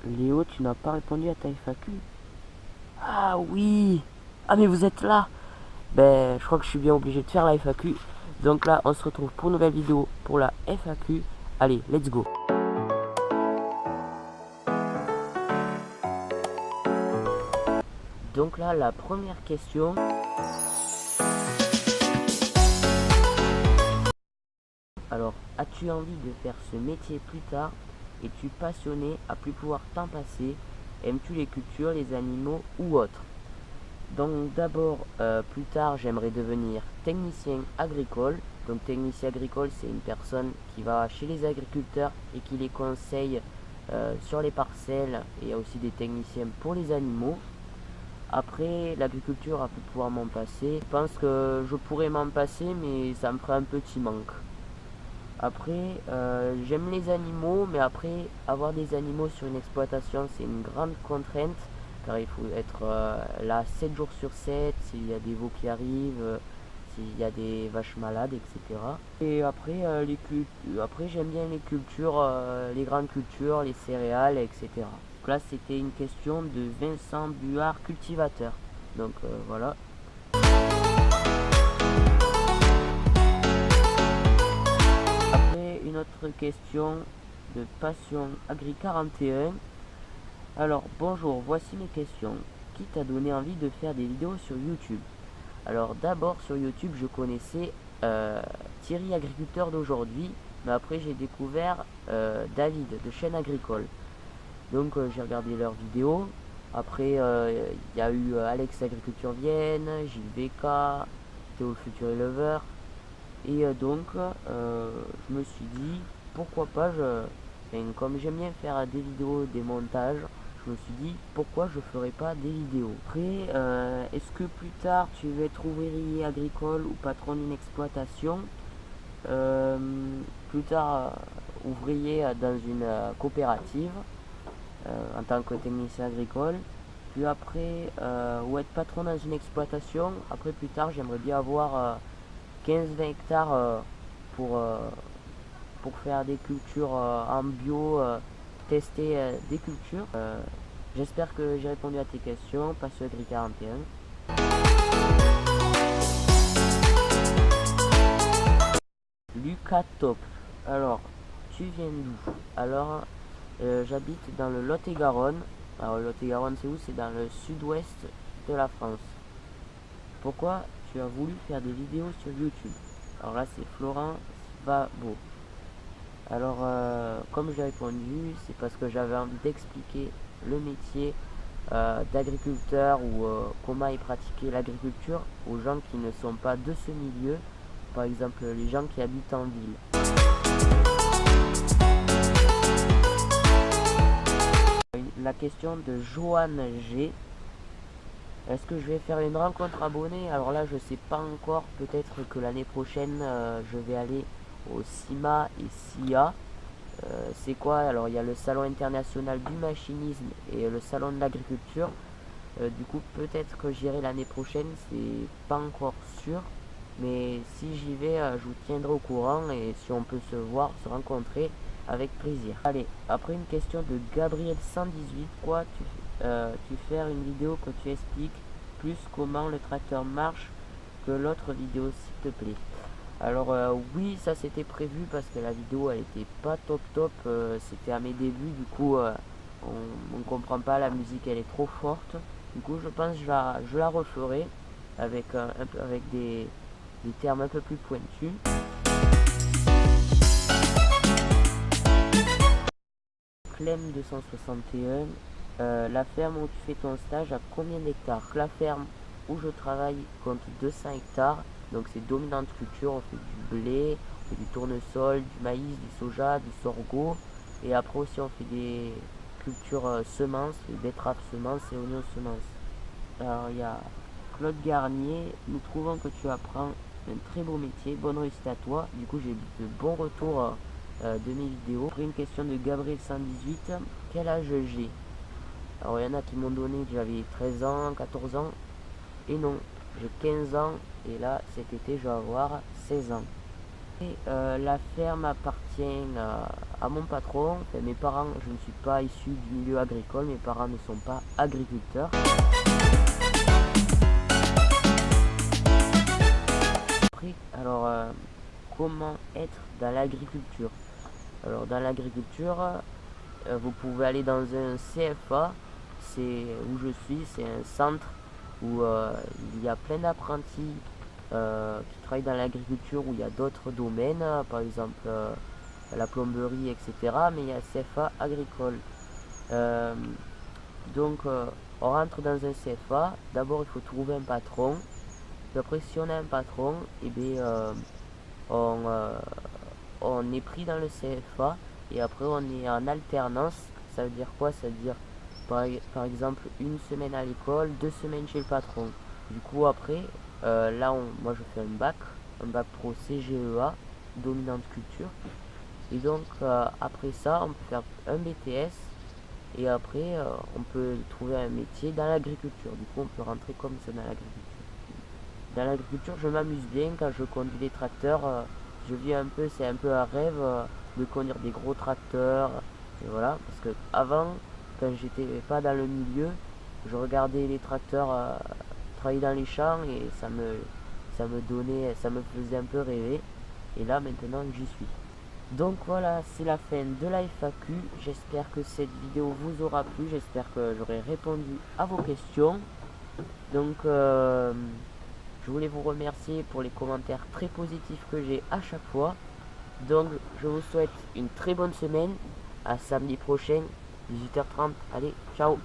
Léo, tu n'as pas répondu à ta FAQ. Ah oui. Ah mais vous êtes là. Ben, je crois que je suis bien obligé de faire la FAQ. Donc là, on se retrouve pour une nouvelle vidéo pour la FAQ. Allez, let's go. Donc là, la première question. Alors, as-tu envie de faire ce métier plus tard? Es-tu passionné à plus pouvoir t'en passer? Aimes-tu les cultures, les animaux ou autres? Donc d'abord, plus tard, j'aimerais devenir technicien agricole. Donc technicien agricole, c'est une personne qui va chez les agriculteurs et qui les conseille sur les parcelles. Et il y a aussi des techniciens pour les animaux. Après, l'agriculture a pu pouvoir m'en passer. Je pense que je pourrais m'en passer, mais ça me ferait un petit manque. Après, j'aime les animaux, mais après, avoir des animaux sur une exploitation, c'est une grande contrainte, car il faut être là 7 jours sur 7, s'il y a des veaux qui arrivent, s'il y a des vaches malades, etc. Et après, après j'aime bien les cultures, les grandes cultures, les céréales, etc. Donc là, c'était une question de Vincent Buard, cultivateur. Donc voilà. Une autre question de Passion Agri 41. Alors bonjour, voici mes questions. Qui t'a donné envie de faire des vidéos sur YouTube? Alors d'abord sur YouTube je connaissais Thierry Agriculteur d'aujourd'hui, mais après j'ai découvert David de Chaîne Agricole. Donc j'ai regardé leurs vidéos. Après il y a eu Alex Agriculture Vienne, Gilles BK, Théo le futur éleveur. Et donc, je me suis dit, pourquoi pas, comme j'aime bien faire des vidéos, des montages, je me suis dit, pourquoi je ferais pas des vidéos. Après, est-ce que plus tard, tu veux être ouvrier agricole ou patron d'une exploitation? Plus tard, ouvrier dans une coopérative, en tant que technicien agricole. Puis après, ou être patron dans une exploitation. Après, plus tard, j'aimerais bien avoir 15-20 hectares pour faire des cultures en bio, tester des cultures. J'espère que j'ai répondu à tes questions. Passion Agri 41. Lucas Top. Alors, tu viens d'où? Alors, j'habite dans le Lot-et-Garonne. Alors, le Lot-et-Garonne, c'est où? C'est dans le sud-ouest de la France. Pourquoi tu as voulu faire des vidéos sur YouTube? Alors là, c'est Florent Svabo. Alors, comme j'ai répondu, c'est parce que j'avais envie d'expliquer le métier d'agriculteur ou comment y pratiquer l'agriculture aux gens qui ne sont pas de ce milieu, par exemple les gens qui habitent en ville. La question de Joanne G. Est-ce que je vais faire une rencontre abonnée? Alors là, je sais pas encore. Peut-être que l'année prochaine, je vais aller au CIMA et SIA. C'est quoi? Alors il y a le salon international du machinisme et le salon de l'agriculture. Du coup peut-être que j'irai l'année prochaine, c'est pas encore sûr, mais si j'y vais je vous tiendrai au courant, et si on peut se voir, se rencontrer, avec plaisir. Allez, après une question de Gabriel 118. Quoi tu faire une vidéo que tu expliques plus comment le tracteur marche que l'autre vidéo, s'il te plaît? Alors oui, ça c'était prévu parce que la vidéo elle était pas top, c'était à mes débuts, du coup on comprend pas, la musique elle est trop forte. Du coup je pense que je la referai avec, avec des termes un peu plus pointus. Clem 261, la ferme où tu fais ton stage a combien d'hectares? La ferme où je travaille compte 200 hectares. Donc c'est dominante culture, on fait du blé, on fait du tournesol, du maïs, du soja, du sorgho. Et après aussi on fait des cultures semences, les betteraves semences et oignons semences. Alors il y a Claude Garnier, nous trouvons que tu apprends un très beau métier, bonne réussite à toi. Du coup j'ai de bons retours de mes vidéos. Après une question de Gabriel 118, quel âge j'ai? Alors il y en a qui m'ont donné que j'avais 13 ans, 14 ans, et non, j'ai 15 ans, et là cet été je vais avoir 16 ans. Et, la ferme appartient à mon patron. Enfin, mes parents, je ne suis pas issu du milieu agricole, mes parents ne sont pas agriculteurs. Alors, comment être dans l'agriculture? Alors, dans l'agriculture, vous pouvez aller dans un CFA, c'est où je suis, c'est un centre où il y a plein d'apprentis qui travaillent dans l'agriculture, où il y a d'autres domaines, par exemple la plomberie, etc. Mais il y a CFA agricole. Donc, on rentre dans un CFA, d'abord il faut trouver un patron. Puis après, si on a un patron, et bien, on est pris dans le CFA et après on est en alternance. Ça veut dire quoi? Ça veut dire par exemple une semaine à l'école, 2 semaines chez le patron. Du coup après, là moi je fais un bac pro CGEA, dominante culture. Et donc après ça on peut faire un BTS et après on peut trouver un métier dans l'agriculture. Du coup on peut rentrer comme ça dans l'agriculture. Dans l'agriculture, je m'amuse bien quand je conduis les tracteurs. Je vis un peu, c'est un peu un rêve de conduire des gros tracteurs. Et voilà, parce que avant, quand j'étais pas dans le milieu, je regardais les tracteurs travailler dans les champs et ça me faisait un peu rêver. Et là, maintenant, j'y suis. Donc voilà, c'est la fin de la FAQ. J'espère que cette vidéo vous aura plu. J'espère que j'aurai répondu à vos questions. Donc, je voulais vous remercier pour les commentaires très positifs que j'ai à chaque fois. Donc je vous souhaite une très bonne semaine. À samedi prochain, 18h30. Allez, ciao!